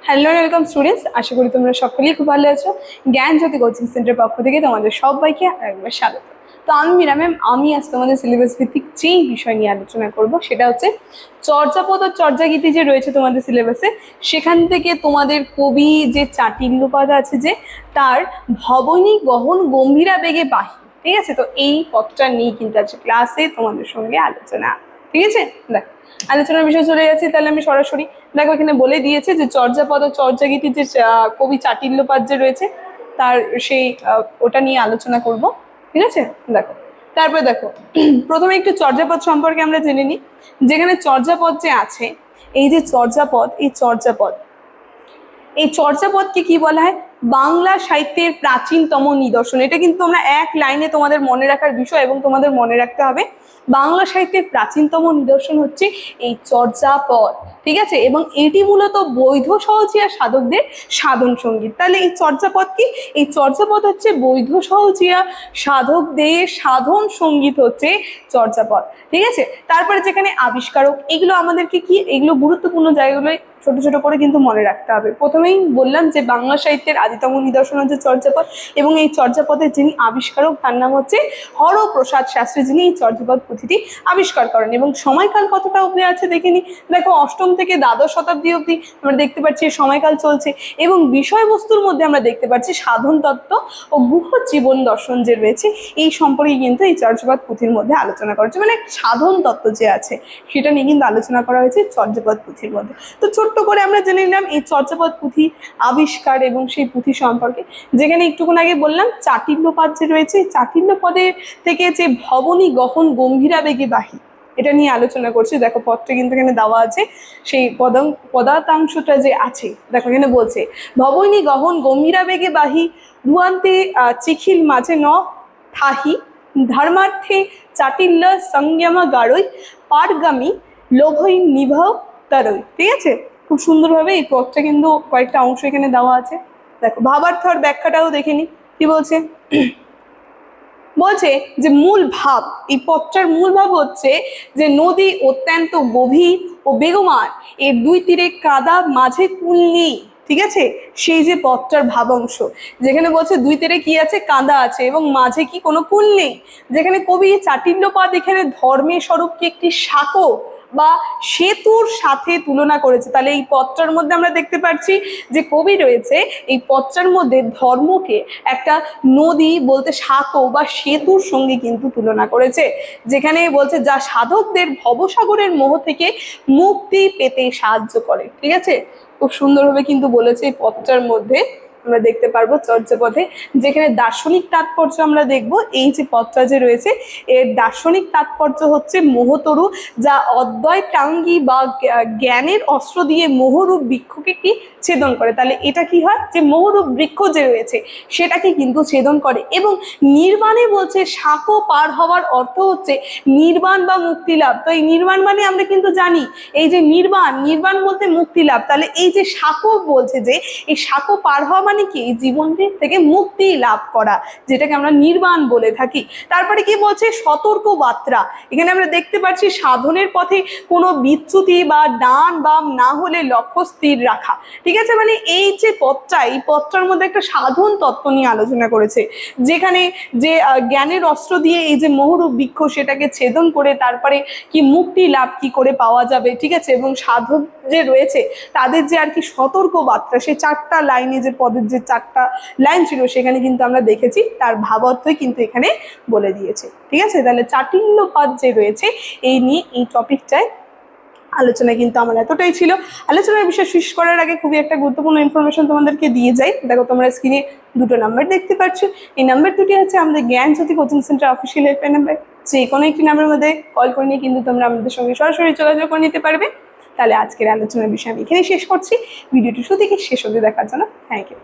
Hello welcome students, আশা করি তোমরা সকলেই খুব ভালো আছো। জ্ঞানজ্যোতি কোচিং সেন্টারের পক্ষ থেকে তোমাদের সবাইকে একবার স্বাগত। তো আমি মীরা ম্যাম, আমি আজ তোমাদের সিলেবাস ভিত্তিক যেই বিষয় নিয়ে আলোচনা করব সেটা হচ্ছে চর্যাপদ ও চর্যাগীতি যে রয়েছে তোমাদের সিলেবাসে, সেখান থেকে তোমাদের কবি যে চাটিল্যপদ আছে যে তার ভবনী গহন গম্ভীরা বেগে বাহি, ঠিক আছে? তো এই পদটা নিয়ে কিন্তু আজকে ক্লাসে তোমাদের সঙ্গে আলোচনা, ঠিক আছে? দেখো আলোচনার বিষয় চলে যাচ্ছে, তাহলে আমি সরাসরি দেখো এখানে বলে দিয়েছে যে চর্যাপদ ও চর্যাগীতির যে কবি চাটিল্যপদ যে রয়েছে তার সেই ওটা নিয়ে আলোচনা করব, ঠিক আছে? দেখো তারপরে দেখো প্রথমে একটু চর্যাপদ সম্পর্কে আমরা জেনে নিই। যেখানে চর্যাপদ যে আছে, এই যে চর্যাপদ, এই চর্যাপদকে কি বলা হয়? বাংলা সাহিত্যের প্রাচীনতম নিদর্শন। এটা কিন্তু তোমরা এক লাইনে তোমাদের মনে রাখার বিষয় এবং তোমাদের মনে রাখতে হবে। বাংলা সাহিত্যের প্রাচীনতম নিদর্শন হচ্ছে এই চর্যাপদ, ঠিক আছে? এবং এটি মূলত বৈধ সহজিয়া সাধকদের সাধন সঙ্গীত। তাহলে এই চর্যাপদ কি? এই চর্যাপদ হচ্ছে বৈধ সহজিয়া সাধকদের সাধন সঙ্গীত হচ্ছে চর্যাপদ, ঠিক আছে? তারপরে যেখানে আবিষ্কারক, এগুলো আমাদেরকে কি, এগুলো গুরুত্বপূর্ণ জায়গাগুলোয় ছোট ছোট করে কিন্তু মনে রাখতে হবে। প্রথমেই বললাম যে বাংলা সাহিত্যের আদিতম নিদর্শন হচ্ছে চর্যাপদ, এবং এই চর্যাপদের যিনি আবিষ্কারক তার নাম হচ্ছে হরপ্রসাদ শাস্ত্রী, যিনি এই চর্যাপদ পুঁথিটি আবিষ্কার করেন। এবং সময়কাল কতটা অবধি আছে দেখে নি। দেখো অষ্টম থেকে দ্বাদশ শতাব্দী অবধি আমরা দেখতে পাচ্ছি সময়কাল চলছে, এবং বিষয়বস্তুর মধ্যে আমরা দেখতে পাচ্ছি সাধন তত্ত্ব ও গুহ জীবন দর্শন যে রয়েছে এই সম্পর্কে কিন্তু এই চর্যাপদ পুঁথির মধ্যে আলোচনা করা হচ্ছে। মানে সাধন তত্ত্ব যে আছে সেটা নিয়ে কিন্তু আলোচনা করা হয়েছে চর্যাপদ পুঁথির মধ্যে। তো ছোট্ট করে আমরা জেনে নিলাম এই চর্যাপদ পুঁথি আবিষ্কার এবং সেই পুঁথি সম্পর্কে। যেখানে একটুক্ষণ আগে বললাম চাটিল্যপদ যে রয়েছে, চাটিল্যপদের থেকে যে ভবনী গহন গম্ভীরা বেগে বাহি, এটা নিয়ে আলোচনা করছি। দেখো পদটা কিন্তু এখানে দেওয়া আছে, সেই পদার্থাংশটা যে আছে দেখো এখানে বলছে ভবনী গহন গম্ভীরা বেগে বাহি ধুয়ান্তে চিখিল মাঝে ন থাহি ধর্মার্থে চাটিল্য সংযমা গাড়ই পারগামী লোভই নিভব তারই, ঠিক আছে? খুব সুন্দরভাবে এই পদটা কিন্তু কয়েকটা অংশ এখানে দেওয়া আছে। দেখো ভাবার্থ আর ব্যাখ্যাটাও দেখে নি কি বলছে। বলছে যে মূল ভাব, এই পথটার মূল ভাব হচ্ছে যে নদী অত্যন্ত গভীর ও বেগমান, এর দুই তীরে কাদা মাঝে কুল নেই, ঠিক আছে? সেই যে পথটার ভাবাংশ, যেখানে বলছে দুই তীরে কি আছে? কাদা আছে, এবং মাঝে কি কোনো কুল নেই। যেখানে কবি চাটিল্যপদ এখানে ধর্মের স্বরূপকে একটি সাঁকো বা সেতুর সাথে তুলনা করেছে। তাহলে এই পথটার মধ্যে আমরা দেখতে পাচ্ছি যে কবি রয়েছে এই পথটার মধ্যে ধর্মকে একটা নদী বলতে সাঁকো বা সেতুর সঙ্গে কিন্তু তুলনা করেছে, যেখানে বলছে যা সাধকদের ভবসাগরের মোহ থেকে মুক্তি পেতে সাহায্য করে, ঠিক আছে? খুব সুন্দরভাবে কিন্তু বলেছে এই পথটার মধ্যে আমরা দেখতে পারবো চর্যাপদে। যেখানে দার্শনিক তাৎপর্য আমরা দেখব, এই যে পথটা যে রয়েছে এর দার্শনিক তাৎপর্য হচ্ছে মোহতরু, যা অদ্বয় টাঙ্গি বা জ্ঞানের অস্ত্র দিয়ে মোহরূপ বৃক্ষকে কি ছেদন করে। তাহলে এটা কি হয়? যে মোহরূপ বৃক্ষ যে রয়েছে সেটাকে কিন্তু ছেদন করে। এবং নির্বাণে বলছে সাঁকো পার হওয়ার অর্থ হচ্ছে নির্বাণ বা মুক্তি লাভ। তো এই নির্বাণ মানে আমরা কিন্তু জানি এই যে নির্বাণ বলতে মুক্তি লাভ। তাহলে এই যে সাঁকো বলছে যে এই সাঁকো পার হওয়া মানে কি? এই জীবন থেকে মুক্তি লাভ করা, যেটাকে আমরা নির্বাণ বলে থাকি। তারপরে কি বলছে? সতর্ক বার্তা। এখানে আমরা দেখতে পাচ্ছি সাধনের পথে কোনো বিচ্যুতি বা ডান বাম না হলে লক্ষ্য স্থির রাখা, ঠিক আছে? মানে এই যে পথটা, এই পথটার মধ্যে একটা সাধন তত্ত্ব নিয়ে আলোচনা করেছে, যেখানে যে জ্ঞানের অস্ত্র দিয়ে এই যে মোহরূপ বৃক্ষ সেটাকে ছেদন করে তারপরে কি মুক্তি লাভ কি করে পাওয়া যাবে, ঠিক আছে? এবং সাধক যে রয়েছে তাদের যে আর কি সতর্ক বার্তা, সে চারটা লাইনে যে পদের যে চারটা লাইন ছিল সেখানে কিন্তু আমরা দেখেছি তার ভাবার্থই কিন্তু এখানে বলে দিয়েছে, ঠিক আছে? তাহলে চাটিল্যপদ যে রয়েছে এই নিয়ে এই টপিকটায় আলোচনা কিন্তু আমার এতটাই ছিল। আলোচনার বিষয় শেষ করার আগে খুবই একটা গুরুত্বপূর্ণ ইনফরমেশন তোমাদেরকে দিয়ে যাই। দেখো তোমরা স্ক্রিনে দুটো নাম্বার দেখতে পাচ্ছ, এই নাম্বার দুটি হচ্ছে আমাদের Gyanjyoti coaching centre official helpline number. যে কোনো একটি নাম্বারের মধ্যে কল করে নিয়ে কিন্তু তোমরা আমাদের সঙ্গে সরাসরি যোগাযোগ করে নিতে পারবে। তাহলে আজকের আলোচনার বিষয় আমি এখানেই শেষ করছি। ভিডিওটি শুধু থেকে শেষ অবধি দেখার জন্য থ্যাংক ইউ।